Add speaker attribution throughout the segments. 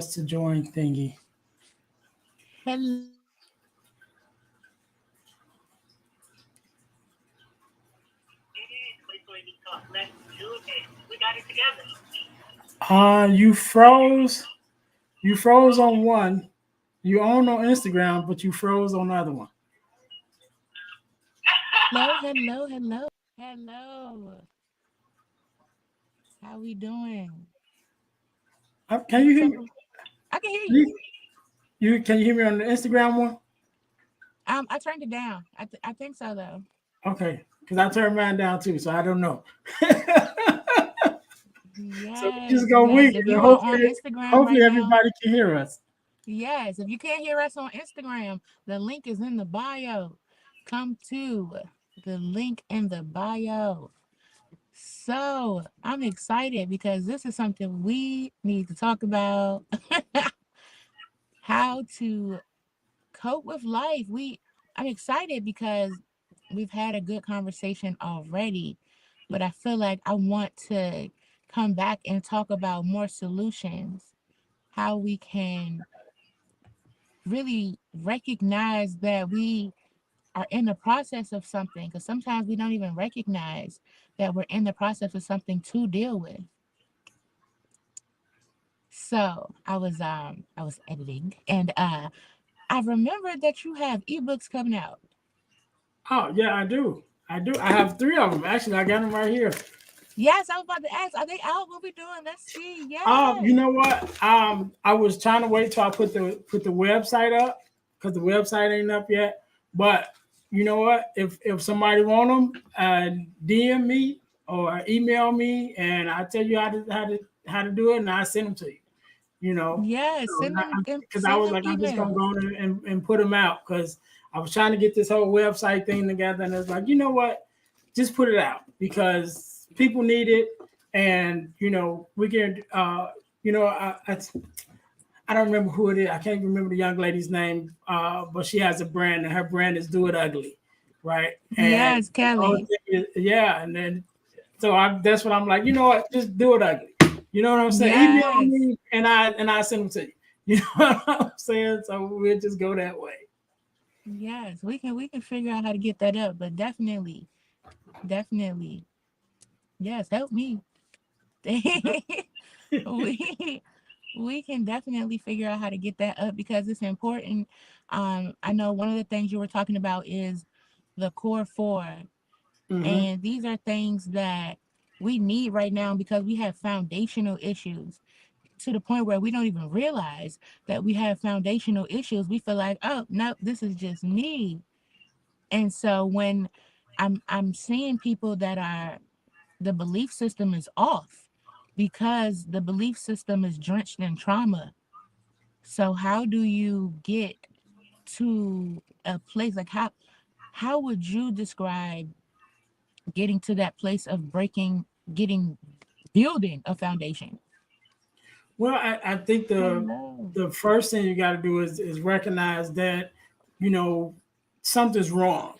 Speaker 1: To join thingy.
Speaker 2: Hello,
Speaker 1: You froze. You froze on one. You own on Instagram, but you froze on the other one.
Speaker 2: hello. How we doing?
Speaker 1: Can you
Speaker 2: What's
Speaker 1: hear
Speaker 2: up?
Speaker 1: me?
Speaker 2: I can hear you.
Speaker 1: You can you hear me on the Instagram one?
Speaker 2: I turned it down. I think so though.
Speaker 1: Okay, because I turned mine down too, so I don't know. So we just
Speaker 2: Yes,
Speaker 1: go
Speaker 2: yes.
Speaker 1: weak,
Speaker 2: If
Speaker 1: and
Speaker 2: you are on
Speaker 1: hopefully,
Speaker 2: Instagram
Speaker 1: hopefully
Speaker 2: right now,
Speaker 1: everybody can hear us.
Speaker 2: yes. If you can't hear us on Instagram, the link is in the bio. Come to the link in the bio. So I'm excited because this is something we need to talk about. How to cope with life. I'm excited because we've had a good conversation already, but I feel like I want to come back and talk about more solutions, how we can really recognize that we are in the process of something, because sometimes we don't even recognize that we're in the process of something to deal with. So I was editing, and I remembered that you have ebooks coming out.
Speaker 1: Oh yeah, I do. I do. I have three of them. Actually, I got them right here.
Speaker 2: Yes, I was about to ask, are they out? What we doing? Let's see.
Speaker 1: You
Speaker 2: Yes.
Speaker 1: know what? I was trying to wait till I put the website up because the website ain't up yet. But you know what? If somebody want them, DM me or email me, and I tell you how to do it, and I send them to you. You know,
Speaker 2: Yes.
Speaker 1: so because I
Speaker 2: Send
Speaker 1: was
Speaker 2: them
Speaker 1: like, I'm just gonna
Speaker 2: emails.
Speaker 1: go in and put them out because I was trying to get this whole website thing together, and it's like, you know what? Just put it out because people need it, and we can. I don't remember who it is. I can't remember the young lady's name, but she has a brand, and her brand is Do It Ugly, right? And
Speaker 2: Yes,
Speaker 1: the whole
Speaker 2: Kelly.
Speaker 1: thing is, yeah, and then that's what I'm like. You know what? Just do it ugly. You know what I'm saying? Email
Speaker 2: Yes.
Speaker 1: me, and I send them to you. You know what I'm saying? So we'll just go that way.
Speaker 2: Yes. We can figure out how to get that up, but definitely, definitely. Yes, help me. we we can definitely figure out how to get that up because it's important. I know one of the things you were talking about is the core four.
Speaker 1: Mm-hmm.
Speaker 2: And these are things that we need right now because we have foundational issues to the point where we don't even realize that we have foundational issues. We feel like, oh, no, this is just me. And so when I'm seeing people that are the belief system is off because the belief system is drenched in trauma. So how do you get to a place like how would you describe getting to that place of breaking, getting, building a foundation?
Speaker 1: Well, I think the
Speaker 2: Hello.
Speaker 1: the first thing you got to do is recognize that you know something's wrong,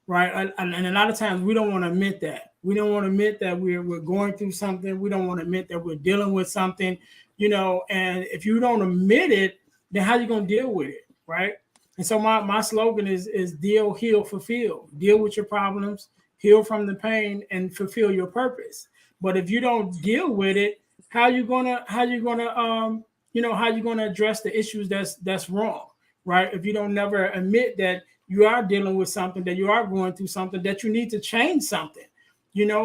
Speaker 1: right? And a lot of times we don't want to admit that. We don't want to admit that we're going through something. We don't want to admit that we're dealing with something, And if you don't admit it, then how you gonna deal with it, right? And so my slogan is deal, heal, fulfill. Deal with your problems, heal from the pain, and fulfill your purpose. But if you don't deal with it, how you gonna address the issues that's wrong, right? If you don't never admit that you are dealing with something, that you are going through something, that you need to change something,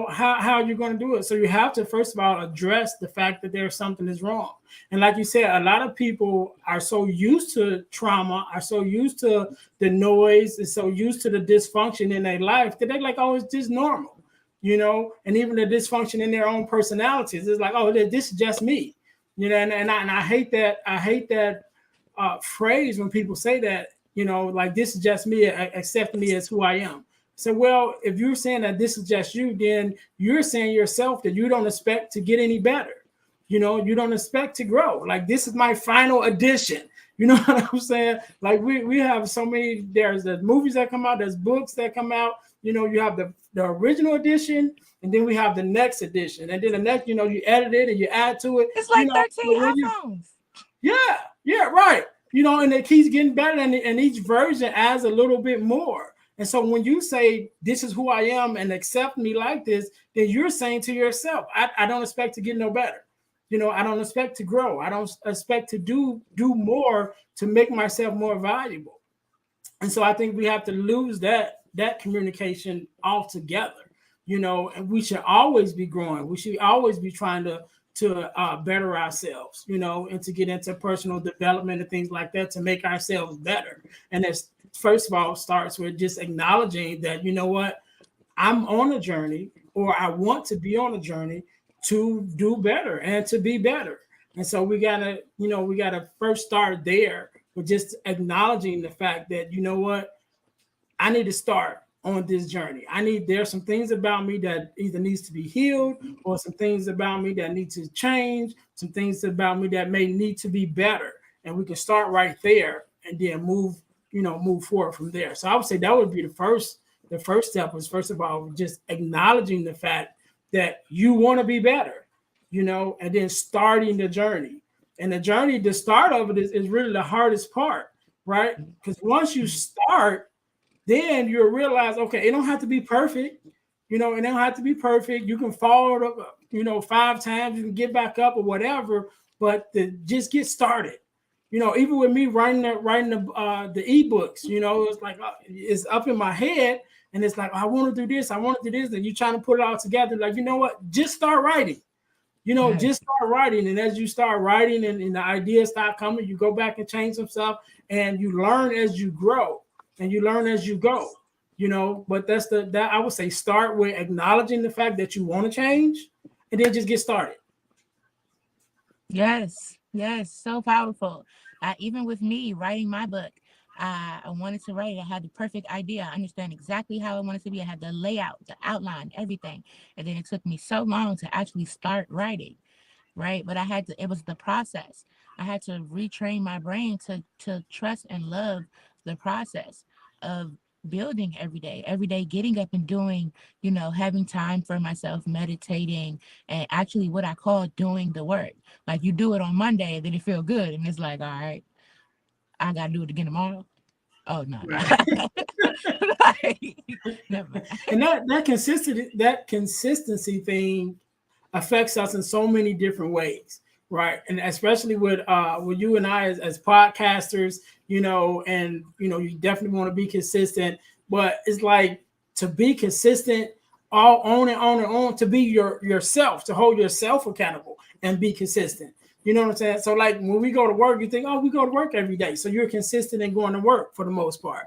Speaker 1: how are you going to do it? So you have to first of all address the fact that there's something is wrong. And like you said, a lot of people are so used to trauma, are so used to the noise, and so used to the dysfunction in their life that they're like, oh, it's just normal, and even the dysfunction in their own personalities. It's like, oh, this is just me, and I hate that. I hate that phrase when people say that, like this is just me, accept me as who I am. So, well, if you're saying that this is just you, then you're saying yourself that you don't expect to get any better. You don't expect to grow. Like this is my final edition. You know what I'm saying? Like we have so many. There's the movies that come out. There's books that come out. You have the original edition, and then we have the next edition, and then the next. You edit it and you add to it.
Speaker 2: It's like 13
Speaker 1: But when you
Speaker 2: iPhones.
Speaker 1: Yeah, right. And it keeps getting better, and each version adds a little bit more. And so when you say this is who I am and accept me like this, then you're saying to yourself, I don't expect to get no better. I don't expect to grow. I don't expect to do more to make myself more valuable. And so I think we have to lose that communication altogether. And we should always be growing. We should always be trying to better ourselves, and to get into personal development and things like that to make ourselves better. And that's, first of all, starts with just acknowledging that, what, I'm on a journey, or I want to be on a journey to do better and to be better. And so we gotta first start there with just acknowledging the fact that, what, I need to start on this journey. There's some things about me that either needs to be healed, or some things about me that need to change, some things about me that may need to be better. And we can start right there and then move forward from there. So I would say that would be the first step was, first of all, just acknowledging the fact that you want to be better, and then starting the journey. And the start of it is really the hardest part, right? Because once you start, then you'll realize, okay, it don't have to be perfect. It don't have to be perfect. You can fall, 5 times, you can get back up or whatever, but just get started. Even with me writing the ebooks, it's like it's up in my head, and it's like, I want to do this, I want to do this, and you're trying to put it all together. Like, you know what? Just start writing. Just start writing, and as you start writing, and the ideas start coming, you go back and change some stuff, and you learn as you grow, and you learn as you go. But that I would say, start with acknowledging the fact that you want to change, and then just get started.
Speaker 2: Yes, so powerful. Even with me writing my book, I wanted to write it. I had the perfect idea. I understand exactly how I wanted to be. I had the layout, the outline, everything. And then it took me so long to actually start writing, right? But it was the process. I had to retrain my brain to trust and love the process of building every day, getting up and doing, having time for myself, meditating, and actually what I call doing the work. Like, you do it on Monday and then you feel good. And it's like, all right, I got to do it again tomorrow. Oh, no.
Speaker 1: Right.
Speaker 2: Like, never mind.
Speaker 1: And that consistency thing affects us in so many different ways, right? And especially with you and I as podcasters, and you definitely want to be consistent, but it's like, to be consistent, all on and on and on, to be yourself, to hold yourself accountable and be consistent. You know what I'm saying? So, like, when we go to work, you think, oh, we go to work every day. So you're consistent in going to work for the most part.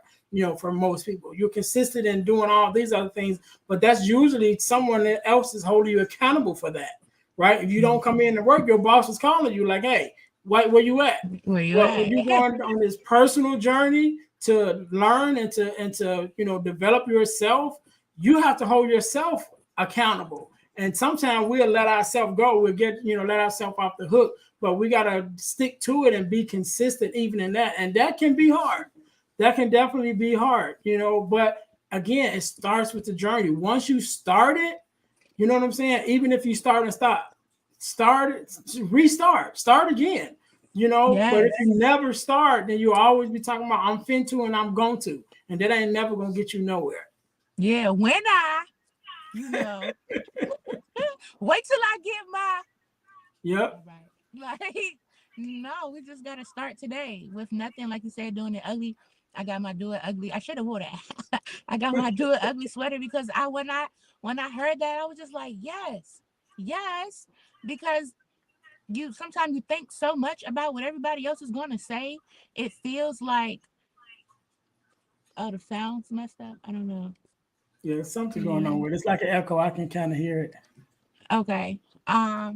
Speaker 1: For most people, you're consistent in doing all these other things, but that's usually someone else is holding you accountable for that, right? If you don't come in to work, your boss is calling you like, hey, where you at?
Speaker 2: Where you
Speaker 1: Well,
Speaker 2: at?
Speaker 1: when you're going on this personal journey to learn and to develop yourself, you have to hold yourself accountable. And sometimes we'll let ourselves go. We'll let ourselves off the hook, but we got to stick to it and be consistent even in that. And that can be hard. That can definitely be hard, but again, it starts with the journey. Once you start it, you know what I'm saying? Even if you start and stop, start again, but if
Speaker 2: Yes.
Speaker 1: you never start, then you'll always be talking about, I'm fin to and I'm going to, and that ain't never going to get you nowhere.
Speaker 2: Yeah. When wait till I get my.
Speaker 1: Yep.
Speaker 2: Right. Like, no, we just got to start today with nothing. Like you said, doing it ugly. I got my do it ugly. I should have wore that. I got my do it ugly sweater because when I heard that, I was just like, yes, because sometimes you think so much about what everybody else is going to say. It feels like, oh, the sound's messed up. I don't know.
Speaker 1: Yeah, something
Speaker 2: Can you
Speaker 1: going
Speaker 2: hear
Speaker 1: on
Speaker 2: me?
Speaker 1: with it. It's like an echo. I can kind of hear it.
Speaker 2: Okay. I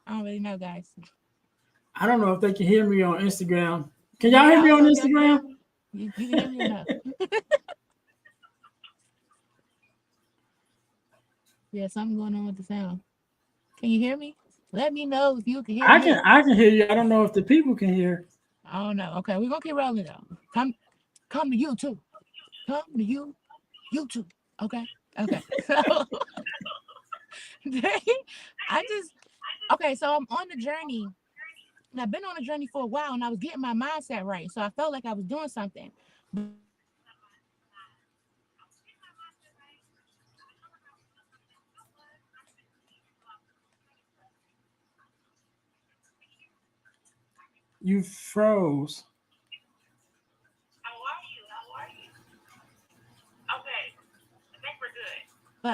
Speaker 2: don't really know, guys.
Speaker 1: I don't know if they can hear me on Instagram. Can y'all hear
Speaker 2: Yeah, I
Speaker 1: me
Speaker 2: don't
Speaker 1: on
Speaker 2: know if y'all can hear
Speaker 1: Instagram?
Speaker 2: me. You can hear me or no? Yeah, something going on with the sound. Can you hear me? Let me know if you can hear
Speaker 1: I can
Speaker 2: me.
Speaker 1: I can hear you. I don't know if the people can hear.
Speaker 2: I don't know. Okay, we're gonna keep rolling though. Come to YouTube. Come to YouTube. Okay. Okay. So I just okay, so I'm on the journey And I've been on a journey for a while, and I was getting my mindset right. So I felt like I was doing something. But
Speaker 1: You froze.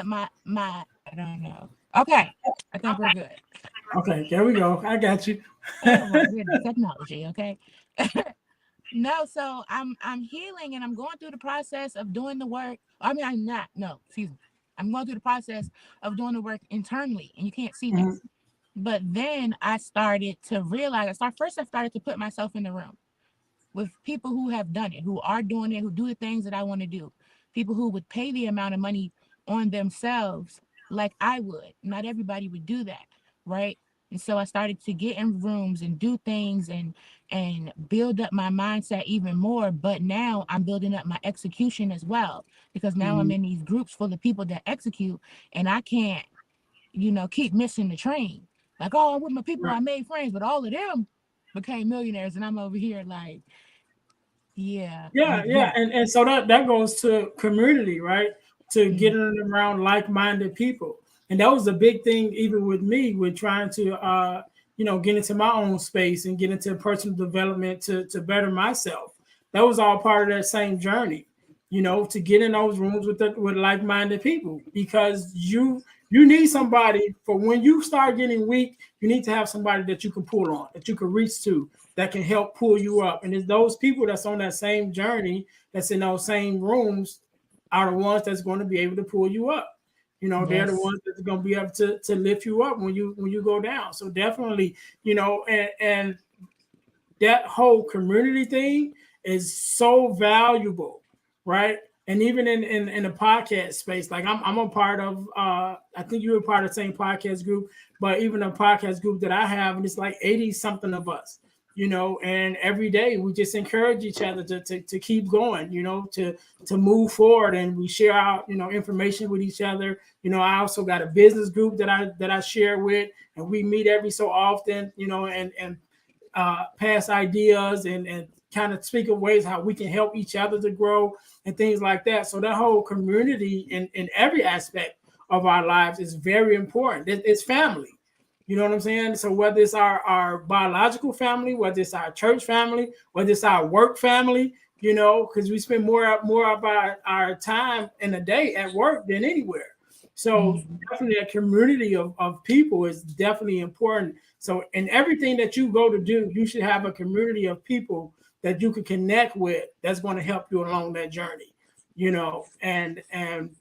Speaker 2: my I don't know. Okay, I think we're good.
Speaker 1: Okay, there we go. I got you.
Speaker 2: Oh my goodness, technology. Okay. No, so I'm healing and I'm going through the process of doing the work. I mean, I'm not. No, excuse me. I'm going through the process of doing the work internally, and you can't see
Speaker 1: Mhm.
Speaker 2: this. But then I started to realize. I started to put myself in the room with people who have done it, who are doing it, who do the things that I want to do. People who would pay the amount of money on themselves like I would. Not everybody would do that, right? And so I started to get in rooms and do things and build up my mindset even more. But now I'm building up my execution as well because now I'm
Speaker 1: Mhm.
Speaker 2: in these groups full of people that execute, and I can't, keep missing the train. Like, oh, I'm with my people,
Speaker 1: Right.
Speaker 2: I made friends, but all of them became millionaires, and I'm over here like, yeah,
Speaker 1: Yeah,
Speaker 2: you
Speaker 1: yeah,
Speaker 2: yeah.
Speaker 1: and so that goes to community, right? To
Speaker 2: Mm,
Speaker 1: getting around like-minded people, and that was a big thing even with me with trying to get into my own space and get into personal development to better myself. That was all part of that same journey, to get in those rooms with like-minded people because you need somebody for when you start getting weak. You need to have somebody that you can pull on, that you can reach to, that can help pull you up. And it's those people that's on that same journey, that's in those same rooms, are the ones that's going to be able to pull you up. They're the
Speaker 2: yes.
Speaker 1: ones that's going to be able to lift you up when you go down. So definitely, and that whole community thing is so valuable, right? And even in the podcast space, like I'm a part of I think you're a part of the same podcast group, but even a podcast group that I have, and it's like 80 something of us, and every day we just encourage each other to keep going, to move forward, and we share out, information with each other. I also got a business group that I share with, and we meet every so often, and pass ideas and kind of speak of ways how we can help each other to grow and things like that. So that whole community in every aspect of our lives is very important. It's family. You know what I'm saying? So whether it's our biological family, whether it's our church family, whether it's our work family, because we spend more of our time in a day at work than anywhere. So
Speaker 2: Mhm.
Speaker 1: definitely a community of people is definitely important. So in everything that you go to do, you should have a community of people that you can connect with that's going to help you along that journey. And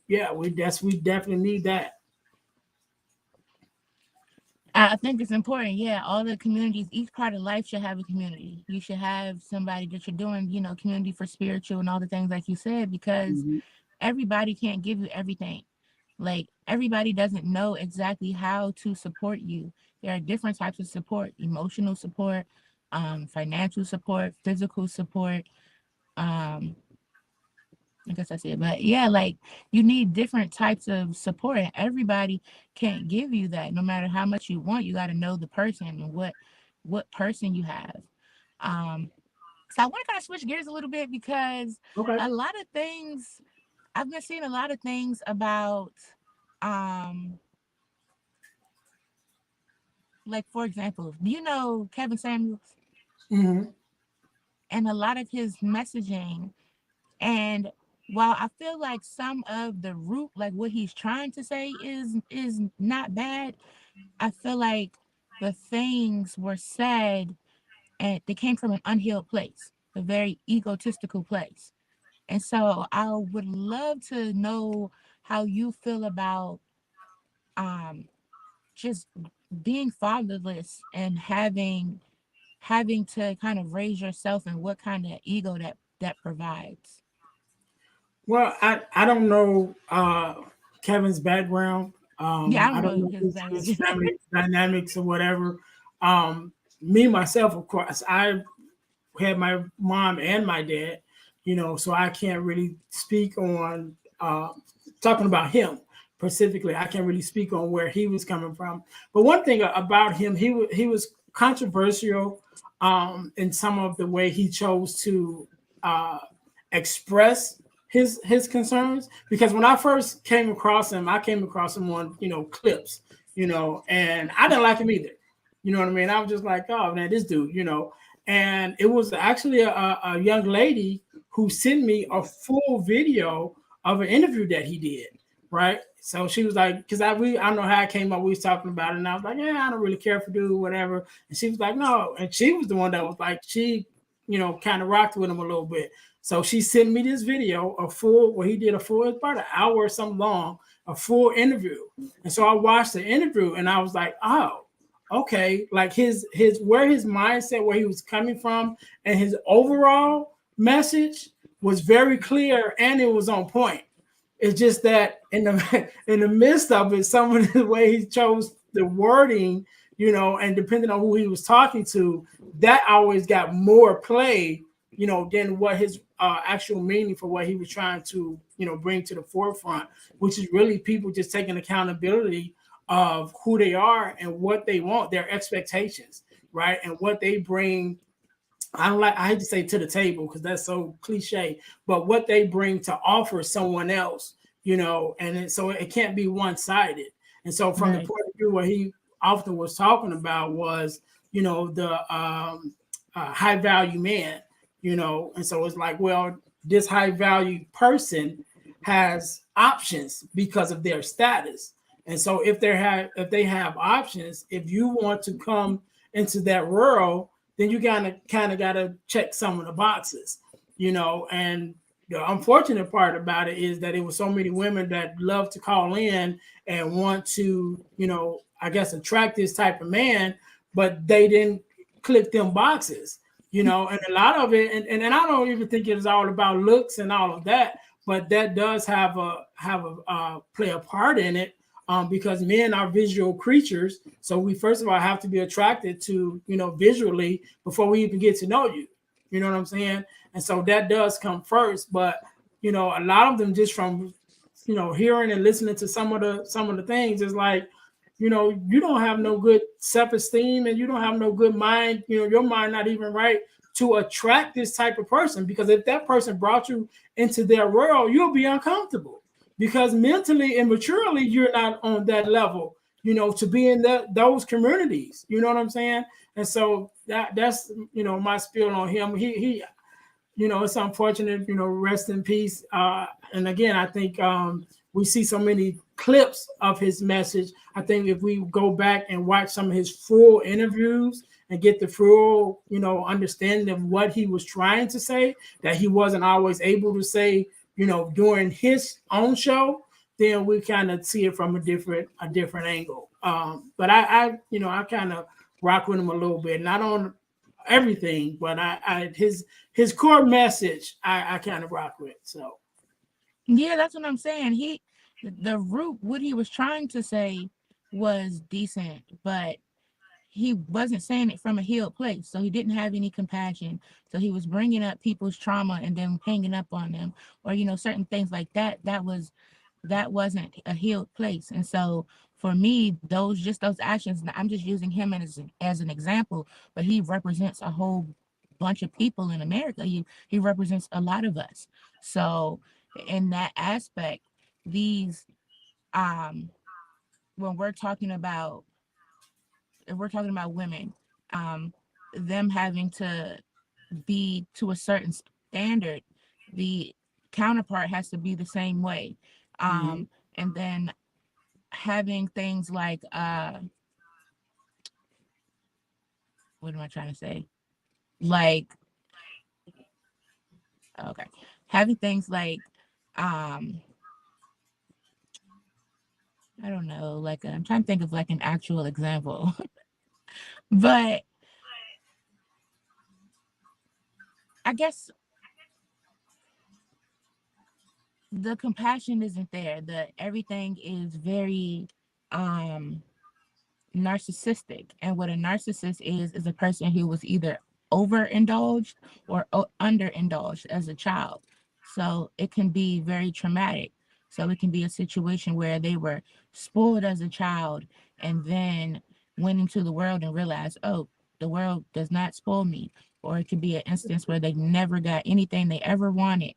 Speaker 1: yeah, we definitely need that.
Speaker 2: I think it's important. Yeah, all the communities, each part of life should have a community. You should have somebody that you're doing, community for spiritual and all the things like you said, because
Speaker 1: Mhm.
Speaker 2: everybody can't give you everything. Like everybody doesn't know exactly how to support you. There are different types of support: emotional support, financial support, physical support. Um, I guess that's it. But yeah, like you need different types of support, and everybody can't give you that. No matter how much you want, you got to know the person and what person you have. Um, so I want to kind of switch gears a little bit because
Speaker 1: Okay.
Speaker 2: a lot of things I've been seeing a lot of things about, um, like for example, do you know Kevin Samuels
Speaker 1: Hmm.
Speaker 2: and a lot of his messaging? And while I feel like some of the root, like what he's trying to say, is not bad, I feel like the things were said and they came from an unhealed place, a very egotistical place. And so I would love to know how you feel about um just being fatherless and having to kind of raise yourself and what kind of ego that provides.
Speaker 1: Well, I don't know Kevin's background.
Speaker 2: Yeah, I
Speaker 1: I
Speaker 2: don't
Speaker 1: don't
Speaker 2: know
Speaker 1: know
Speaker 2: his
Speaker 1: his
Speaker 2: background.
Speaker 1: family dynamics or whatever. Me myself, of course, I had my mom and my dad, so I can't really speak on talking about him specifically. I can't really speak on where he was coming from. But one thing about him, he was controversial in some of the way he chose to uh, express his concerns. Because when I first came across him, I came across him on clips, and I didn't like him either. You know what I mean? I was just like, oh man, this dude, And it was actually a young lady who sent me a full video of an interview that he did, right? So she was like, because I don't know how I came up. We was talking about it, and I was like, yeah, I don't really care for dude, whatever. And she was like, no, and she was the one that was like, she, kind of rocked with him a little bit. So she sent me this video, where he did a full, it's about an hour or something long, a full interview. And so I watched the interview, and I was like, oh, okay, like his where his mindset, where he was coming from, and his overall message was very clear, and it was on point. It's just that in the midst of it, some of the way he chose the wording, and depending on who he was talking to, that always got more play, than what his actual meaning for what he was trying to, bring to the forefront, which is really people just taking accountability of who they are and what they want, their expectations, right, and what they bring. I hate to say to the table because that's so cliche, but what they bring to offer someone else, so it can't be one-sided. And so from the point of view what he often was talking about was, the high value man, and so it's like, well, this high value person has options because of their status. And so if they have options, if you want to come into that world, then you kind of got to check some of the boxes, and the unfortunate part about it is that it was so many women that love to call in and want to, I guess, attract this type of man, but they didn't click them boxes, and a lot of it, and I don't even think it's all about looks and all of that, but that does have a play a part in it. Because men are visual creatures, so we first of all have to be attracted to visually before we even get to know you. You know what I'm saying? And so that does come first. But a lot of them just from hearing and listening to some of the things is like, you don't have no good self-esteem and you don't have no good mind. Your mind not even right to attract this type of person, because if that person brought you into their world, you'll be uncomfortable. Because mentally and maturely, you're not on that level, to be in those communities. You know what I'm saying? And so that's my spiel on him. He it's unfortunate. Rest in peace. And again, I think we see so many clips of his message. I think if we go back and watch some of his full interviews and get the full understanding of what he was trying to say, that he wasn't always able to say during his own show, then we kind of see it from a different angle. But I kind of rock with him a little bit, not on everything, but his core message, I kind of rock with. So
Speaker 2: yeah, that's what I'm saying. The root, what he was trying to say was decent, but he wasn't saying it from a healed place, so he didn't have any compassion. So he was bringing up people's trauma and then hanging up on them, or certain things like that. That wasn't a healed place. And so for me, those actions, I'm just using him as an example, but he represents a whole bunch of people in America. He represents a lot of us. So in that aspect, these when we're talking about women, them having to be to a certain standard, the counterpart has to be the same way. And then having things like what am I trying to say? Like, okay, having things like I don't know, like I'm trying to think of like an actual example. But I guess the compassion isn't there. Everything is very narcissistic. And what a narcissist is a person who was either overindulged or underindulged as a child. So it can be very traumatic. So it can be a situation where they were spoiled as a child and then went into the world and realized, oh, the world does not spoil me, or it could be an instance where they never got anything they ever wanted.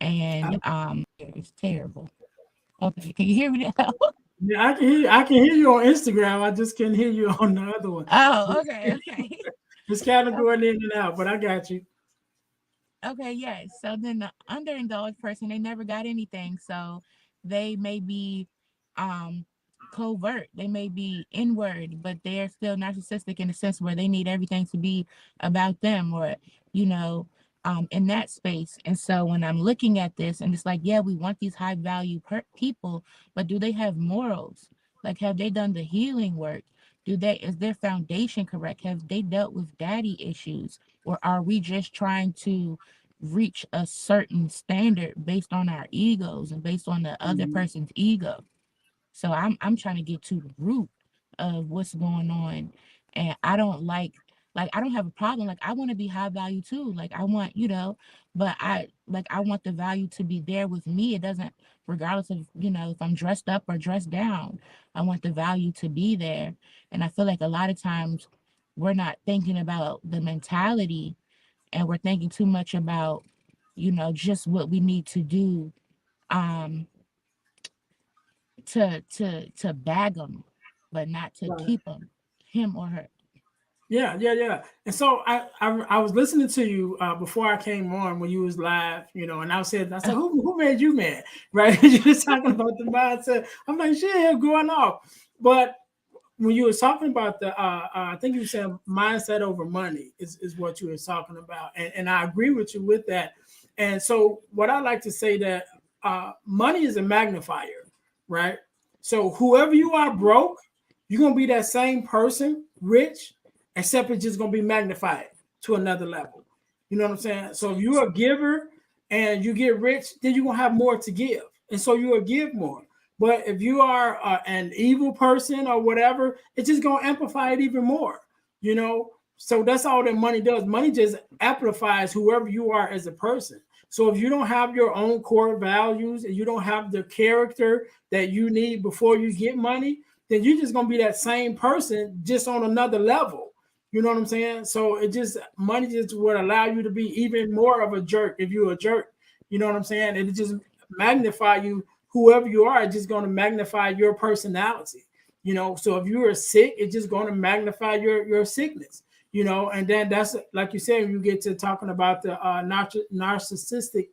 Speaker 2: And it's terrible. Okay, can you hear me now?
Speaker 1: Yeah, I can hear you. I can hear you on Instagram. I just can't hear you on the other one.
Speaker 2: Oh, okay, okay.
Speaker 1: It's kind of going in and out, but I got you.
Speaker 2: Okay, yes. So then the underindulged person, they never got anything. So they may be um covert, they may be inward, but they're still narcissistic in the sense where they need everything to be about them, or you know, in that space. And so when I'm looking at this and it's like, yeah, we want these high value people, but do they have morals? Like, have they done the healing work? Is their foundation correct? Have they dealt with daddy issues? Or are we just trying to reach a certain standard based on our egos and based on the other person's ego? So I'm trying to get to the root of what's going on. And I don't like I don't have a problem. Like, I want to be high value too. Like, I want, but I want the value to be there with me. It doesn't, regardless of, if I'm dressed up or dressed down, I want the value to be there. And I feel like a lot of times we're not thinking about the mentality, and we're thinking too much about, just what we need to do um to bag them, but not to
Speaker 1: Right.
Speaker 2: keep them, him or her.
Speaker 1: Yeah. And so I was listening to you before I came on when you was live, and I said, who made you mad, right? You was talking about the mindset. I'm like, shit, going off. But when you were talking about I think you said mindset over money is what you were talking about, and I agree with you with that. And so what I like to say that money is a magnifier, right? So whoever you are broke, you're gonna be that same person, rich, except it's just gonna be magnified to another level. You know what I'm saying? So if you're a giver and you get rich, then you're gonna have more to give, and so you'll give more. But if you are an evil person or whatever, it's just gonna amplify it even more. You know, so that's all that money does. Money just amplifies whoever you are as a person. So if you don't have your own core values and you don't have the character that you need before you get money, then you're just gonna be that same person just on another level. You know what I'm saying? So money just would allow you to be even more of a jerk if you're a jerk. You know what I'm saying? And it just magnify you, whoever you are, it's just going to magnify your personality. So if you are sick, it's just going to magnify your sickness. And then that's like you said, you get to talking about the narcissistic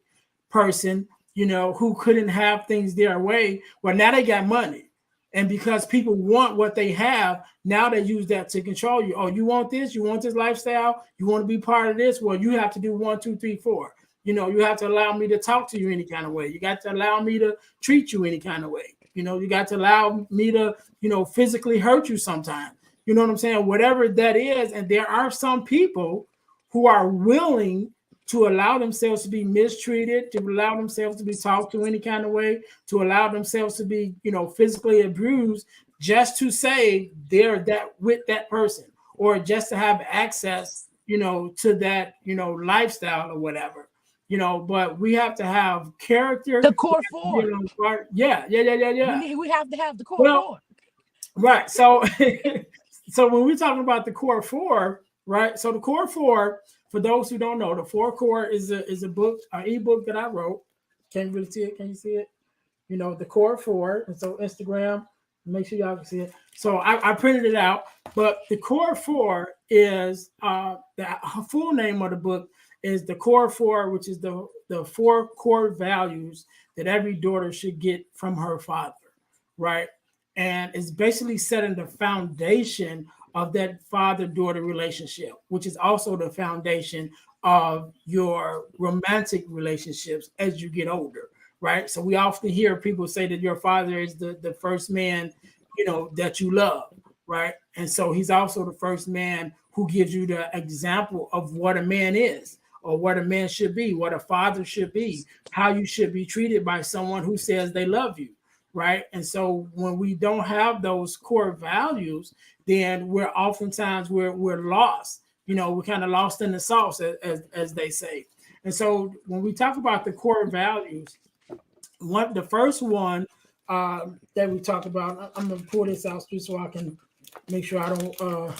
Speaker 1: person, who couldn't have things their way. Well, now they got money. And because people want what they have, now they use that to control you. Oh, you want this? You want this lifestyle? You want to be part of this? Well, you have to do 1, 2, 3, 4. You have to allow me to talk to you any kind of way. You got to allow me to treat you any kind of way. You got to allow me to, physically hurt you sometimes. You know what I'm saying? Whatever that is. And there are some people who are willing to allow themselves to be mistreated, to allow themselves to be talked to any kind of way, to allow themselves to be, physically abused, just to say they're that with that person, or just to have access, to that, lifestyle or whatever. But we have to have character.
Speaker 2: The core four.
Speaker 1: Yeah.
Speaker 2: We have to have the core four.
Speaker 1: Right. So, so when we're talking about the core four, right? So the core four, for those who don't know, the four core is a book, an ebook that I wrote. Can't you really see it? Can you see it? The core four. And so Instagram, make sure y'all can see it. So I printed it out. But the core four is the full name of the book is the core four, which is the 4 core values that every daughter should get from her father, right? And it's basically setting the foundation of that father-daughter relationship, which is also the foundation of your romantic relationships as you get older, right? So we often hear people say that your father is the first man, that you love, right? And so he's also the first man who gives you the example of what a man is, or what a man should be, what a father should be, how you should be treated by someone who says they love you. right? And so when we don't have those core values, then we're lost. We're kind of lost in the sauce, as they say. And so when we talk about the core values, the first one that we talked about, I'm gonna pull this out just so I can make sure I don't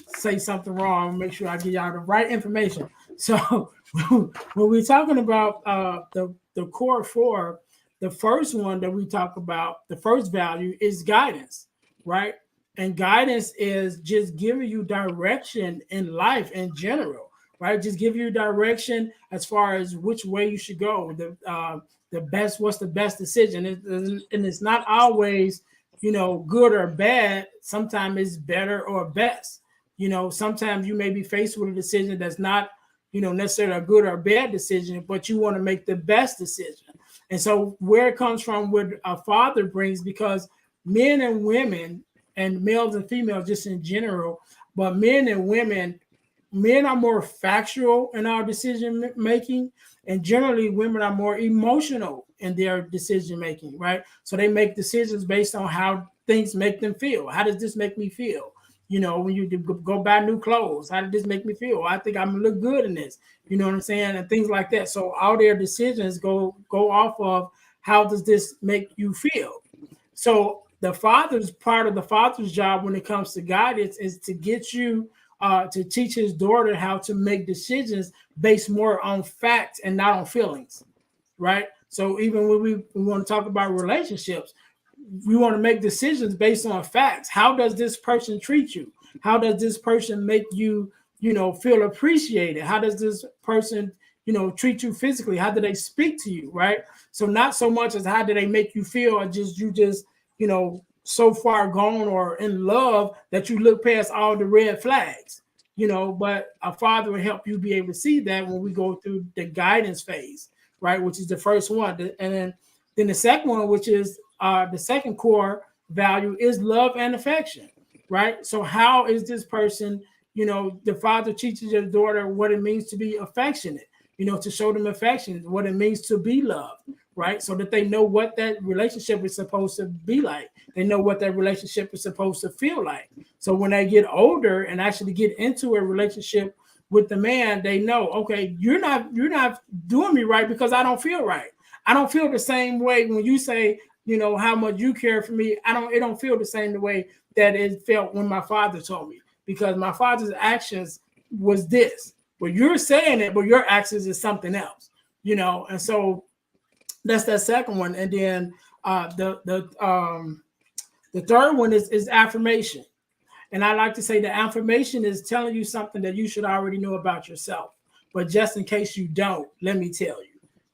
Speaker 1: say something wrong, make sure I give y'all the right information. So when we're talking about the core four, the first one that we talk about, the first value is guidance, right? And guidance is just giving you direction in life in general, right? Just give you direction as far as which way you should go. What's the best decision? And it's not always, good or bad. Sometimes it's better or best. Sometimes you may be faced with a decision that's not, necessarily a good or bad decision, but you want to make the best decision. And so where it comes from, what a father brings, because men and women, and males and females just in general, but men and women, men are more factual in our decision making, and generally women are more emotional in their decision making, right? So they make decisions based on how things make them feel. How does this make me feel? When you go buy new clothes, how did this make me feel? I think I'm gonna look good in this. You know what I'm saying? And things like that. So all their decisions go off of how does this make you feel? So part of the father's job when it comes to guidance is to get you to teach his daughter how to make decisions based more on facts and not on feelings, right? So even when we want to talk about relationships, we want to make decisions based on facts. How does this person treat you? How does this person make you, feel appreciated? How does this person, treat you physically? How do they speak to you, right? So not so much as how do they make you feel, or just so far gone or in love that you look past all the red flags, but a father will help you be able to see that when we go through the guidance phase, right? Which is the first one. And then the second one, which is the second core value, is love and affection, right? So how is this person, the father teaches his daughter what it means to be affectionate, to show them affection, what it means to be loved, right? So that they know what that relationship is supposed to be like. They know what that relationship is supposed to feel like. So when they get older and actually get into a relationship with the man, they know, okay, you're not doing me right because I don't feel right. I don't feel the same way when you say, how much you care for me. It don't feel the same the way that it felt when my father told me, because my father's actions was this. But you're saying it, but your actions is something else, and so that's that second one. And then the third one is affirmation. And I like to say the affirmation is telling you something that you should already know about yourself. But just in case you don't, let me tell you,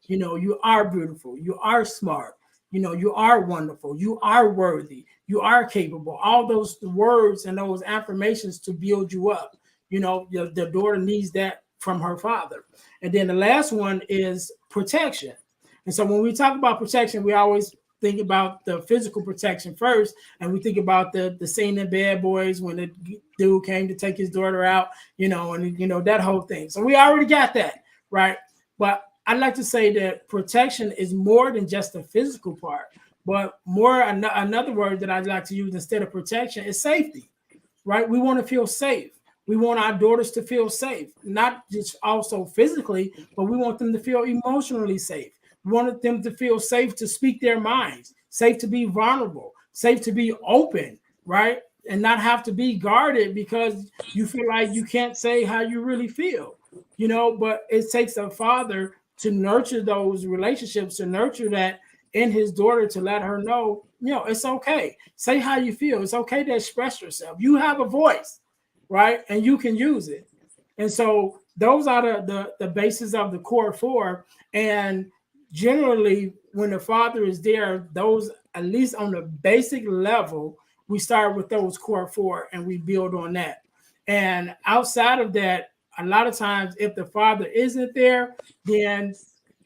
Speaker 1: you are beautiful. You are smart. You are wonderful. You are worthy. You are capable. All those words and those affirmations to build you up. The daughter needs that from her father. And then the last one is protection. And so when we talk about protection, we always think about the physical protection first, and we think about the scene in Bad Boys when the dude came to take his daughter out, and that whole thing. So we already got that, right? But I'd like to say that protection is more than just the physical part, but more another word that I'd like to use instead of protection is safety, right? We want to feel safe. We want our daughters to feel safe, not just also physically, but we want them to feel emotionally safe. We want them to feel safe to speak their minds, safe to be vulnerable, safe to be open, right? And not have to be guarded because you feel like you can't say how you really feel, but it takes a father to nurture those relationships, to nurture that in his daughter, to let her know, it's okay. Say how you feel. It's okay to express yourself. You have a voice, right? And you can use it. And so those are the basis of the core four. And generally, when the father is there, those, at least on the basic level, we start with those core four and we build on that. And outside of that, a lot of times, if the father isn't there, then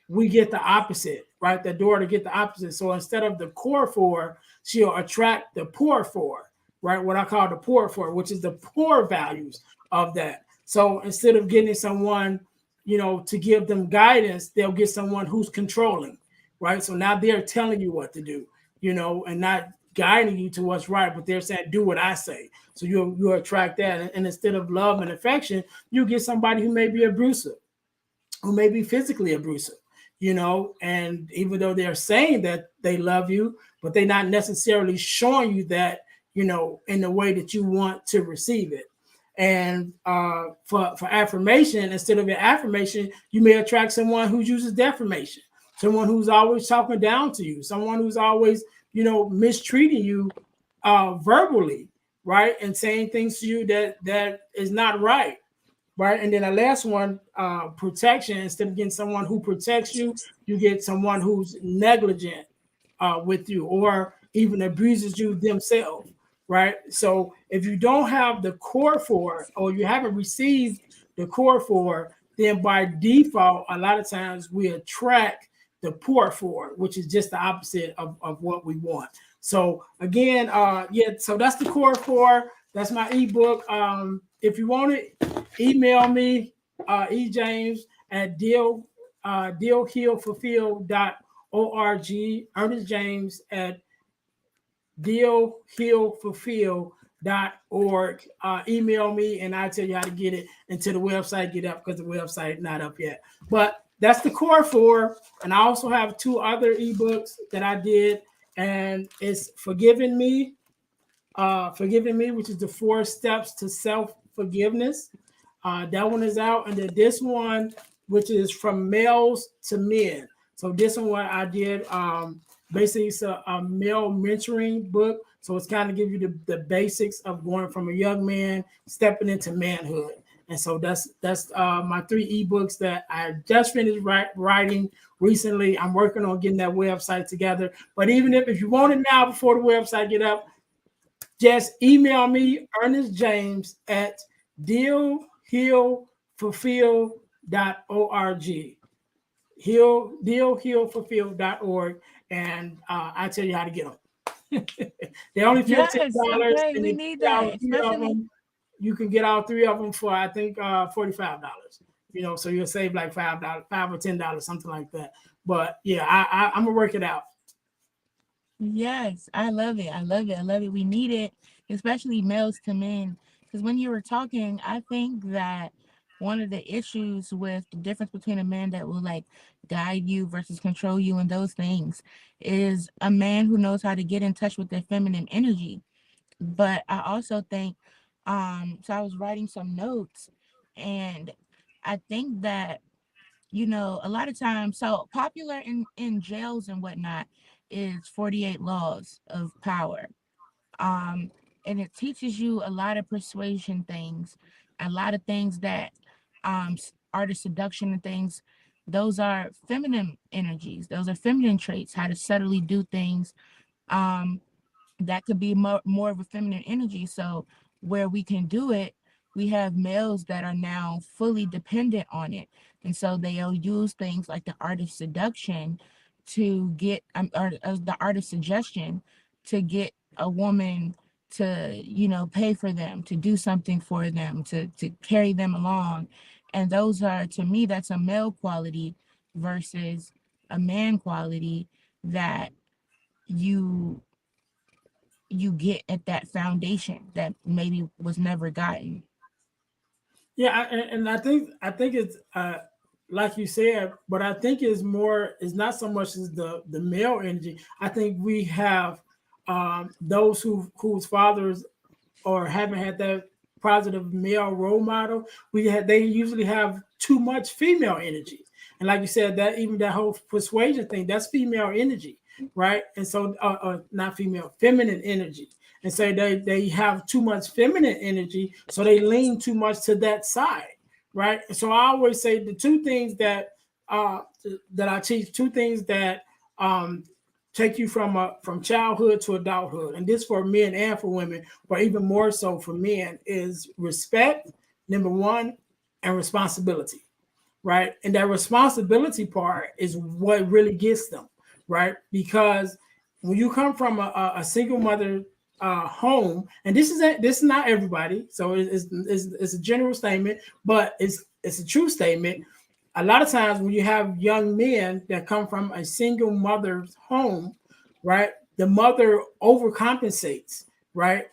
Speaker 1: we get the opposite, right? The daughter get the opposite. So instead of the core four, she'll attract the poor four, right? What I call the poor four, which is the poor values of that. So instead of getting someone, to give them guidance, they'll get someone who's controlling, right? So now they're telling you what to do. and not guiding you to what's right, but they're saying, do what I say. So you attract that. And instead of love and affection, you get somebody who may be abusive, who may be physically abusive, and even though they're saying that they love you, but they're not necessarily showing you that, in the way that you want to receive it. And for affirmation, instead of an affirmation, you may attract someone who uses defamation, someone who's always talking down to you, someone who's always, mistreating you verbally, right, and saying things to you that is not right. Right. And then the last one, protection. Instead of getting someone who protects you, you get someone who's negligent with you, or even abuses you themselves. Right. So if you don't have the core four, or you haven't received the core four, then by default, a lot of times we attract the poor four, which is just the opposite of what we want. So again, so that's the core four. That's my ebook. If you want it, email me, ejames at dealhealfulfill.org, Ernest James at dealhealfulfill.org. Email me and I'll tell you how to get it until the website get up, because the website not up yet. But that's the core four. And I also have 2 other ebooks that I did, and it's Forgiving Me, which is the 4 steps to self-forgiveness. That one is out. And then this one, which is From Males to Men. So this one I did, basically it's a male mentoring book. So it's kind of give you the basics of going from a young man stepping into manhood. And so that's my 3 ebooks that I just finished writing recently. I'm working on getting that website together. But even if you want it now before the website get up, just email me, Ernest James at dealhealfulfill.org. Dealhealfulfill.org, and I tell you how to get them. They're only $15.
Speaker 2: Yes, okay,
Speaker 1: and
Speaker 2: we
Speaker 1: if
Speaker 2: need
Speaker 1: you
Speaker 2: that, especially.
Speaker 1: you can get all 3 of them for I think $45. So you'll save like $5 or $10, something like that. But yeah, I'm gonna work it out.
Speaker 2: Yes, I love it. I love it. I love it. We need it, especially males to men. Because when you were talking, I think that one of the issues with the difference between a man that will like guide you versus control you and those things is a man who knows how to get in touch with their feminine energy. But I also think, so I was writing some notes, and I think that a lot of times, so popular in jails and whatnot is 48 laws of power. um and it teaches you a lot of persuasion things, a lot of things that art of seduction and things. Those are feminine energies, those are feminine traits, how to subtly do things. um that could be more of a feminine energy. So where we can do it, we have males that are now fully dependent on it. And so they'll use things like the art of seduction to get, or the art of suggestion to get a woman to, pay for them, to do something for them, to carry them along. And those are, to me, that's a male quality versus a man quality that you get at that foundation that maybe was never gotten.
Speaker 1: Yeah, and I think it's like you said, but I think it's not so much as the male energy. I think we have those whose fathers or haven't had that positive male role model. They usually have too much female energy, and like you said, that even that whole persuasion thing, that's female energy, right? And so, not female, feminine energy. And so they have too much feminine energy, so they lean too much to that side, right? And so I always say the 2 things uh, that I teach, 2 things that um, take you from childhood to adulthood, and this for men and for women, but even more so for men, is respect, number 1, and responsibility, right? And that responsibility part is what really gets them, right? Because when you come from a single mother home, and this is not everybody, so it's a general statement, but it's a true statement. A lot of times when you have young men that come from a single mother's home, right? the mother overcompensates, right?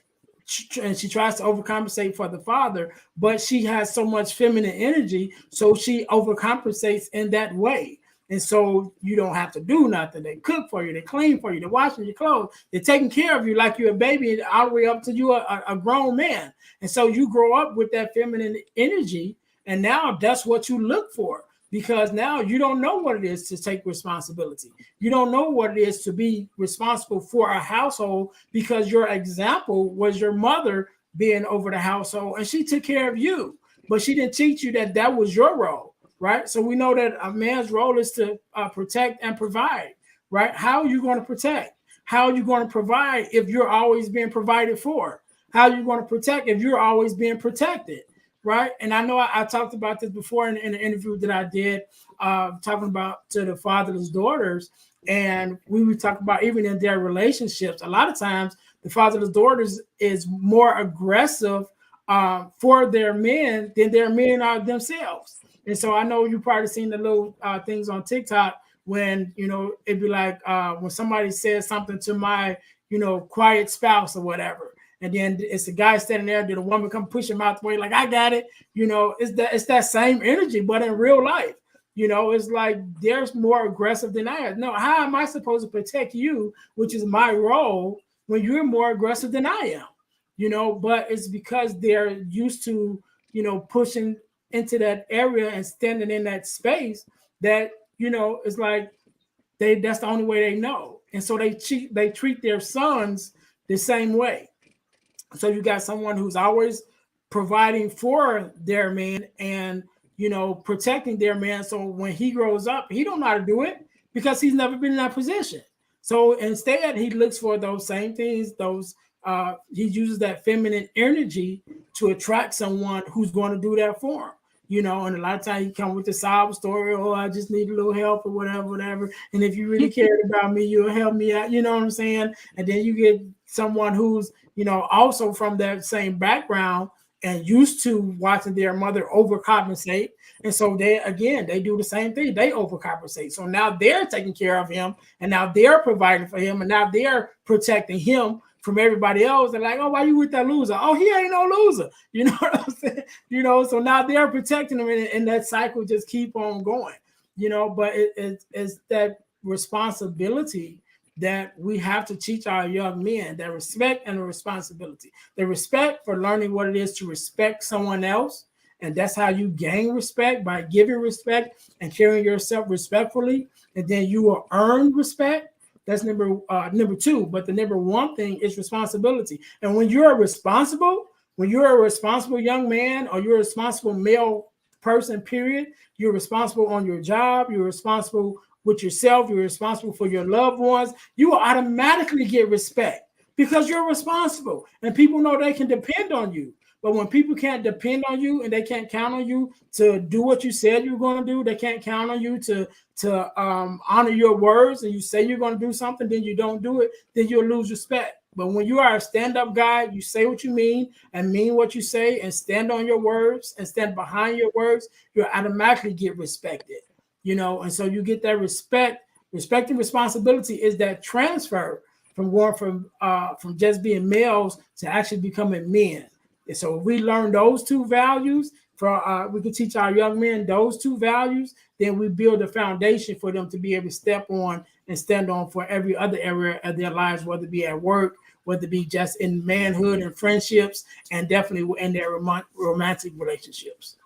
Speaker 1: And she tries to overcompensate for the father, but she has so much feminine energy, so she overcompensates in that way. And so you don't have to do nothing. They cook for you, they clean for you, they're washing your clothes, they're taking care of you like you're a baby, all the way up to you a grown man. And so you grow up with that feminine energy, and now that's what you look for, because now you don't know what it is to take responsibility. You don't know what it is to be responsible for a household, because your example was your mother being over the household and she took care of you, but she didn't teach you that that was your role, right? So we know that a man's role is to protect and provide, right? How are you going to protect? How are you going to provide if you're always being provided for? How are you going to protect if you're always being protected? Right. And I know I talked about this before in the interview that I did, talking about to the fatherless daughters. And we would talk about even in their relationships, a lot of times the fatherless daughters is more aggressive for their men than their men are themselves. And so I know you probably seen the little things on TikTok when, it'd be like when somebody says something to my, quiet spouse or whatever. And then it's the guy standing there, did a woman come push him out the way, like, I got it. It's that same energy, but in real life, it's like there's more aggressive than I am. No, how am I supposed to protect you, which is my role, when you're more aggressive than I am? But it's because they're used to, pushing into that area and standing in that space that, it's like that's the only way they know. And so they treat their sons the same way. So you got someone who's always providing for their man and protecting their man. So when he grows up, he don't know how to do it because he's never been in that position. So instead, he looks for those same things. He uses that feminine energy to attract someone who's going to do that for him. And a lot of times he come with the sob story, oh, I just need a little help or whatever. And if you really cared about me, you'll help me out. You know what I'm saying? And then you get someone who's, also from that same background and used to watching their mother overcompensate. And so they do the same thing. They overcompensate. So now they're taking care of him, and now they're providing for him, and now they're protecting him from everybody else. They're like, oh, why you with that loser? Oh, he ain't no loser. You know what I'm saying? So now they're protecting him, and that cycle just keep on going. But it's that responsibility that we have to teach our young men, that respect and the responsibility. The respect for learning what it is to respect someone else. And that's how you gain respect, by giving respect and carrying yourself respectfully. And then you will earn respect. That's number two. But the number one thing is responsibility. And when you're a responsible young man, or you're a responsible male person, period, you're responsible on your job, you're responsible with yourself, you're responsible for your loved ones, you will automatically get respect because you're responsible and people know they can depend on you. But when people can't depend on you and they can't count on you to do what you said you're going to do, they can't count on you to honor your words, and you say you're going to do something, then you don't do it, then you'll lose respect. But when you are a stand-up guy, you say what you mean and mean what you say and stand on your words and stand behind your words, you'll automatically get respected. And so you get that respect. Respect and responsibility is that transfer from going from just being males to actually becoming men. And so if we learn those two values, we can teach our young men those two values, then we build a foundation for them to be able to step on and stand on for every other area of their lives, whether it be at work, whether it be just in manhood and friendships, and definitely in their romantic relationships.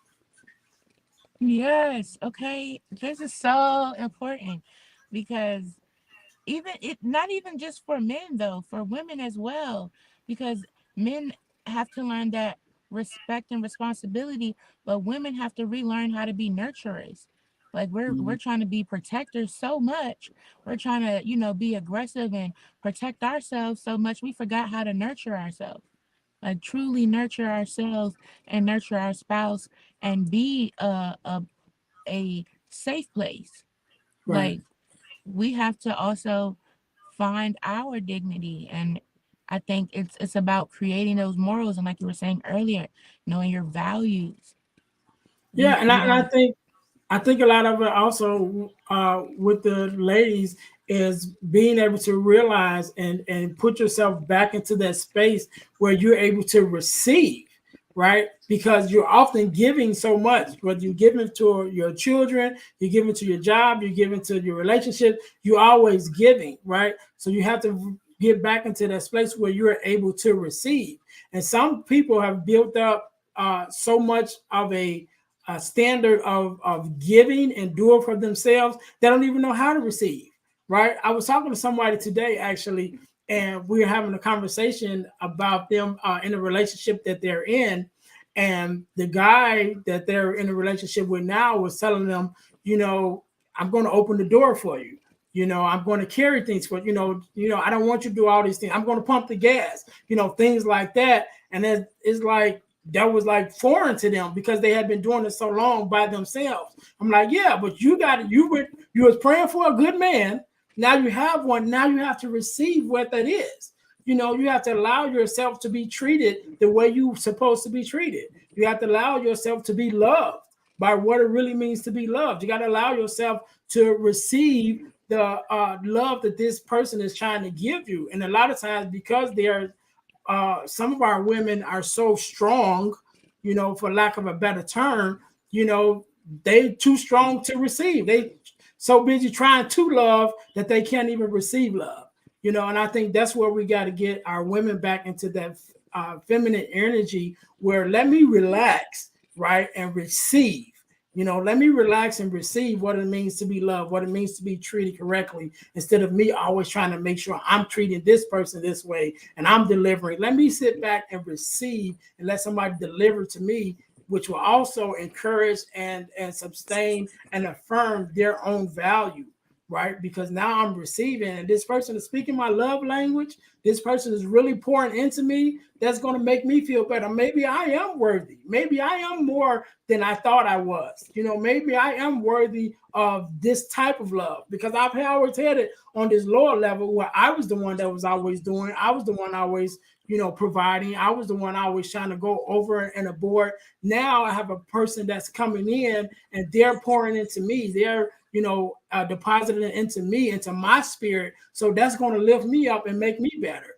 Speaker 2: Yes. Okay. This is so important because not even just for men though, for women as well, because men have to learn that respect and responsibility, but women have to relearn how to be nurturers. Like we're trying to be protectors so much. We're trying to, be aggressive and protect ourselves so much we forgot how to nurture ourselves. Like truly nurture ourselves and nurture our spouse and be a safe place.
Speaker 1: Right.
Speaker 2: Like we have to also find our dignity, and I think it's about creating those morals, and like you were saying earlier, knowing your values.
Speaker 1: Yeah,
Speaker 2: We
Speaker 1: and
Speaker 2: we don't
Speaker 1: I think a lot of it also with the ladies is being able to realize and put yourself back into that space where you're able to receive, right? Because you're often giving so much, whether you're giving to your children, you're giving to your job, you're giving to your relationship, you're always giving, right? So you have to get back into that space where you're able to receive. And some people have built up so much of a standard of giving and doing for themselves, they don't even know how to receive, right? I was talking to somebody today, actually, and we were having a conversation about them in a relationship that they're in. And the guy that they're in a relationship with now was telling them, I'm going to open the door for you. I'm going to carry things for I don't want you to do all these things. I'm going to pump the gas, things like that. And then it's like that was like foreign to them because they had been doing it so long by themselves. I'm like, yeah, but you was praying for a good man. Now you have one. Now you have to receive what that is. You have to allow yourself to be treated the way you're supposed to be treated. You have to allow yourself to be loved by what it really means to be loved. You got to allow yourself to receive the love that this person is trying to give you. And a lot of times, because some of our women are so strong, for lack of a better term, they too strong to receive. They so busy trying to love that they can't even receive love. And I think that's where we got to get our women back into that feminine energy where let me relax, right, and receive. Let me relax and receive what it means to be loved, what it means to be treated correctly, instead of me always trying to make sure I'm treating this person this way and I'm delivering. Let me sit back and receive and let somebody deliver to me, which will also encourage and sustain and affirm their own value, right? Because now I'm receiving and this person is speaking my love language. This person is really pouring into me. That's going to make me feel better. Maybe I am worthy. Maybe I am more than I thought I was. Maybe I am worthy of this type of love because I've always had it on this lower level where I was the one that was always doing. I was the one always, providing. I was the one always trying to go over and aboard. Now I have a person that's coming in and they're pouring into me. They're depositing into me, into my spirit. So that's going to lift me up and make me better,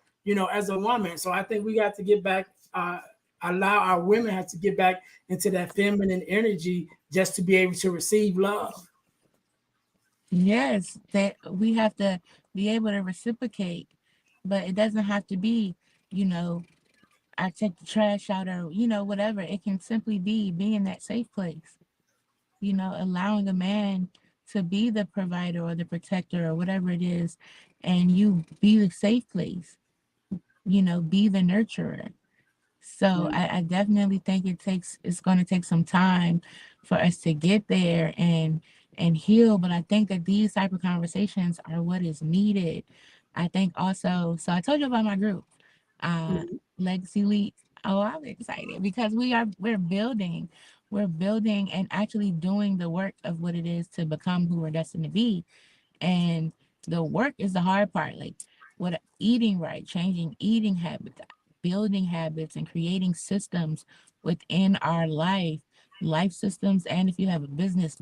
Speaker 1: as a woman. So I think we got to get back, allow our women have to get back into that feminine energy just to be able to receive love.
Speaker 2: Yes, that we have to be able to reciprocate, but it doesn't have to be, I take the trash out or, whatever. It can simply be being that safe place, allowing a man to be the provider or the protector or whatever it is, and you be the safe place, be the nurturer. So I definitely think it's going to take some time for us to get there and heal. But I think that these type of conversations are what is needed. I think also, so I told you about my group, Legacy Lead. Oh, I'm excited because we're building and actually doing the work of what it is to become who we're destined to be. And the work is the hard part, like what eating right, changing eating habits, building habits, and creating systems within our life systems, and if you have a business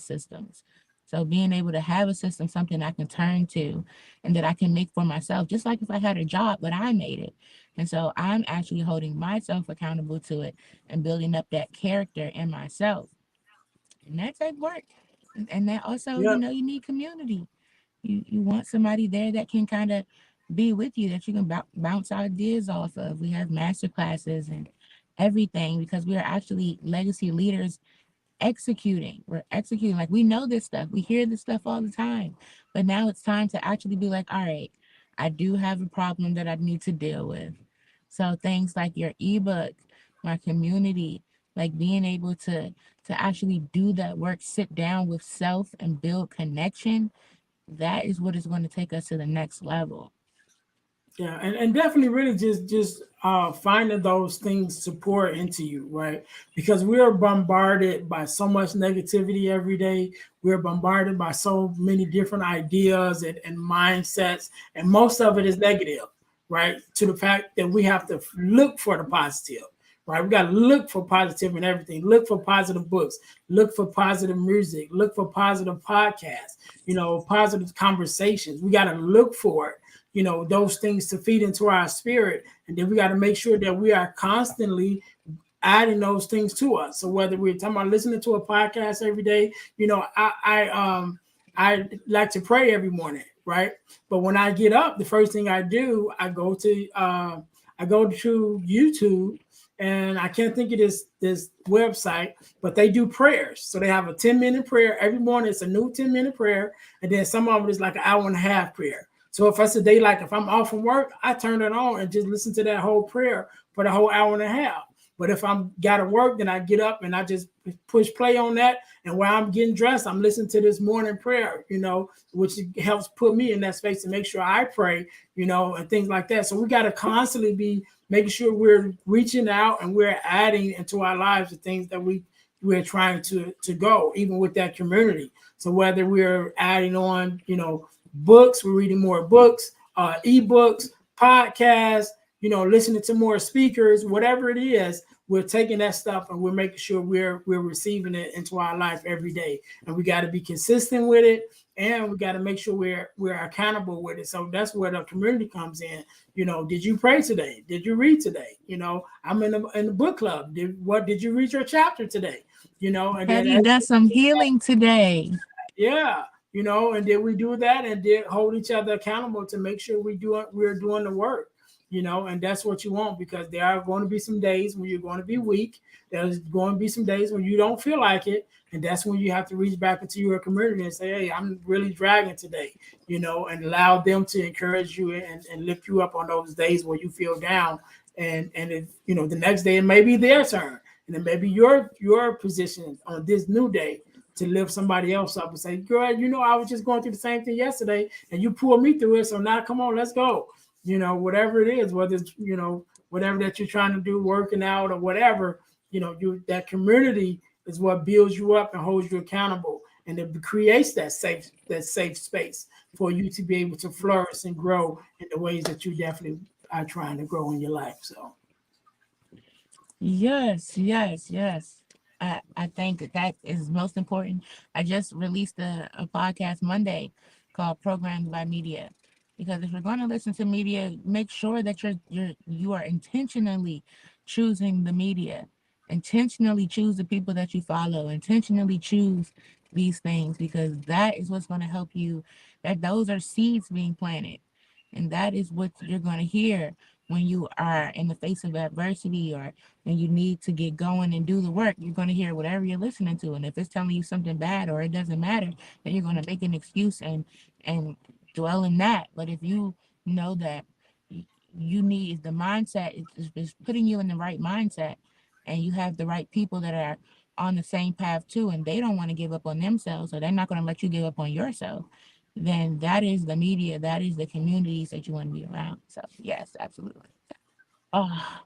Speaker 2: systems. So being able to have a system, something I can turn to and that I can make for myself, just like if I had a job, but I made it. And so I'm actually holding myself accountable to it and building up that character in myself. And that takes work. And that also,
Speaker 1: Yep.
Speaker 2: you need community. You want somebody there that can kind of be with you, that you can bounce ideas off of. We have master classes and everything because we are actually legacy leaders executing. We're executing. Like we know this stuff. We hear this stuff all the time. But now it's time to actually be like, all right, I do have a problem that I need to deal with. So things like your ebook, my community, like being able to actually do that work, sit down with self and build connection, that is what is going to take us to the next level.
Speaker 1: Yeah, and definitely really just finding those things to pour into you, right? Because we are bombarded by so much negativity every day. We're bombarded by so many different ideas and mindsets, and most of it is negative, right? To the fact that we have to look for the positive, right? We got to look for positive in everything. Look for positive books. Look for positive music. Look for positive podcasts, positive conversations. We got to look for it, those things to feed into our spirit. And then we got to make sure that we are constantly adding those things to us. So whether we're talking about listening to a podcast every day, I like to pray every morning, right? But when I get up, the first thing I do, I go to YouTube, and I can't think of this website, but they do prayers. So they have a 10-minute prayer every morning. It's a new 10-minute prayer, and then some of it is like an hour and a half prayer. So if it's a day, like if I'm off from work, I turn it on and just listen to that whole prayer for the whole hour and a half. But if I'm got to work, then I get up and I just push play on that. And while I'm getting dressed, I'm listening to this morning prayer, which helps put me in that space to make sure I pray, and things like that. So we got to constantly be making sure we're reaching out and we're adding into our lives the things that we're trying to go, even with that community. So whether we're adding on, books, we're reading more books, ebooks, podcasts, listening to more speakers, whatever it is, we're taking that stuff and we're making sure we're receiving it into our life every day. And we got to be consistent with it, and we got to make sure we're accountable with it. So that's where the community comes in. Did you pray today? Did you read today? I'm in the book club. Did you read your chapter today? And
Speaker 2: have you done some healing today?
Speaker 1: Yeah. And did we do that, and did hold each other accountable to make sure we're doing the work. And that's what you want, because there are going to be some days when you're going to be weak. There's going to be some days when you don't feel like it. And that's when you have to reach back into your community and say, hey, I'm really dragging today, and allow them to encourage you and lift you up on those days where you feel down. And if, the next day it may be their turn, and it may be your position on this new day to lift somebody else up and say, girl, I was just going through the same thing yesterday and you pulled me through it. So now come on, let's go. Whatever it is, whether it's, whatever that you're trying to do, working out or whatever, that community is what builds you up and holds you accountable. And it creates that safe space for you to be able to flourish and grow in the ways that you definitely are trying to grow in your life. So.
Speaker 2: Yes. I think that is most important. I just released a podcast Monday called Programmed by Media. Because if you're going to listen to media, make sure that you are intentionally choosing the media, intentionally choose the people that you follow, intentionally choose these things, because that is what's going to help you. That those are seeds being planted, and that is what you're going to hear when you are in the face of adversity, or when you need to get going and do the work. You're going to hear whatever you're listening to, and if it's telling you something bad or it doesn't matter, then you're going to make an excuse and dwell in that. But if you know that you need the mindset, is putting you in the right mindset, and you have the right people that are on the same path too, and they don't want to give up on themselves, or they're not going to let you give up on yourself, then that is the media, that is the communities that you want to be around. So yes, absolutely. Oh,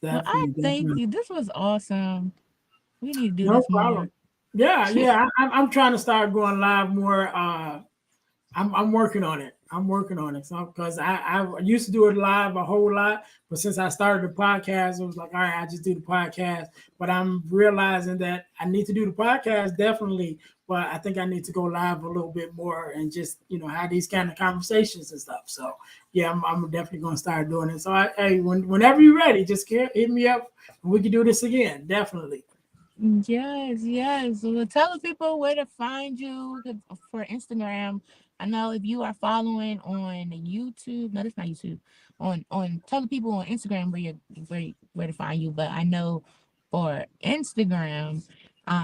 Speaker 2: well, I thank you. This was awesome. We need to do this
Speaker 1: problem.
Speaker 2: more.
Speaker 1: Yeah. I'm trying to start going live more. I'm working on it. So because I used to do it live a whole lot, but since I started the podcast, it was like, all right, I just do the podcast. But I'm realizing that I need to do the podcast definitely, but I think I need to go live a little bit more and just have these kind of conversations and stuff. So yeah, I'm definitely going to start doing it. So whenever you're ready, just hit me up and we can do this again. Definitely.
Speaker 2: Yes. Well, tell the people where to find you for Instagram. I know if you are following on YouTube, no, that's not YouTube. Tell the people on Instagram where to find you. But I know for Instagram,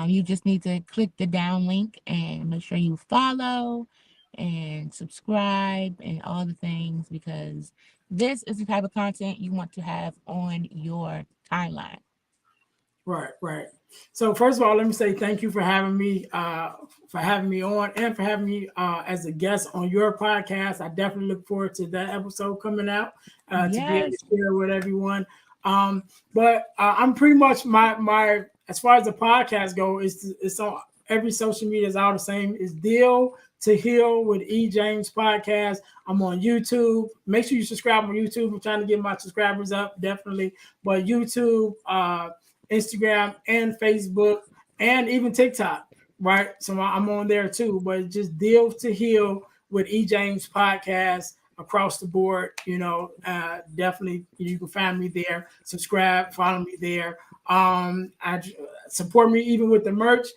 Speaker 2: you just need to click the down link and make sure you follow and subscribe and all the things, because this is the type of content you want to have on your timeline.
Speaker 1: Right. So first of all, let me say thank you for having me on, and for having me as a guest on your podcast. I definitely look forward to that episode coming out to be able to share with everyone. But I'm pretty much my as far as the podcast go, it's on every social media is all the same. It's Deal to Heal with E. James podcast. I'm on YouTube. Make sure you subscribe on YouTube. I'm trying to get my subscribers up, definitely. But YouTube, Instagram, and Facebook, and even TikTok, right? So I'm on there too. But just Deal to Heal with E. James podcast across the board. Definitely you can find me there. Subscribe, follow me there. I support me even with the merch.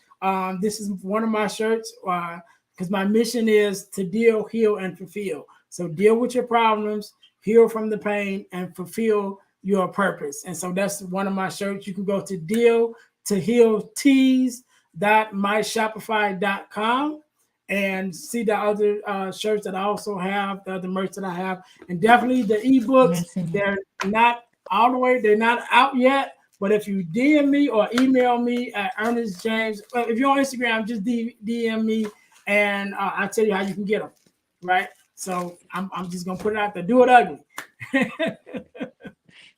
Speaker 1: This is one of my shirts because my mission is to deal, heal, and fulfill. So deal with your problems, heal from the pain, and fulfill your purpose. And so that's one of my shirts. You can go to deal to heal tees.myshopify.com and see the other shirts that I also have, the other merch that I have, and definitely the ebooks. They're not all the way, they're not out yet. But if you DM me or email me at Ernest James, if you're on Instagram, just DM me and I'll tell you how you can get them. Right. So I'm just gonna put it out there. Do it ugly.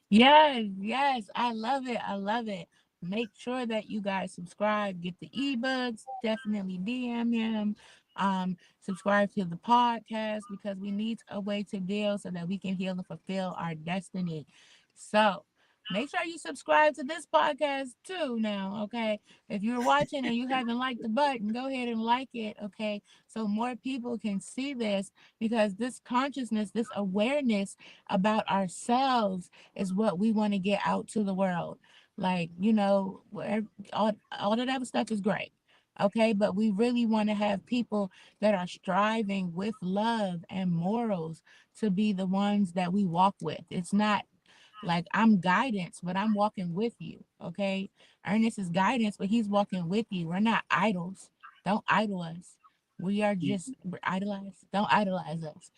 Speaker 2: Yes, I love it. I love it. Make sure that you guys subscribe, get the ebooks, definitely DM him. Subscribe to the podcast because we need a way to deal so that we can heal and fulfill our destiny. So make sure you subscribe to this podcast too now, okay? If you're watching and you haven't liked the button, go ahead and like it, okay? So more people can see this because this consciousness, this awareness about ourselves is what we want to get out to the world. Like, all of that stuff is great. Okay, but we really want to have people that are striving with love and morals to be the ones that we walk with. It's not like I'm guidance, but I'm walking with you. Okay. Ernest is guidance, but he's walking with you. We're not idols. Don't idol us. We are just idolize. Don't idolize us.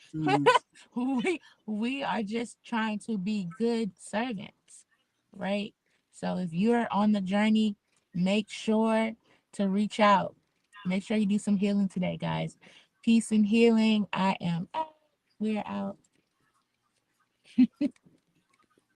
Speaker 2: We are just trying to be good servants, right? So if you're on the journey, make sure to reach out. Make sure you do some healing today, guys. Peace and healing. I am out. We're out.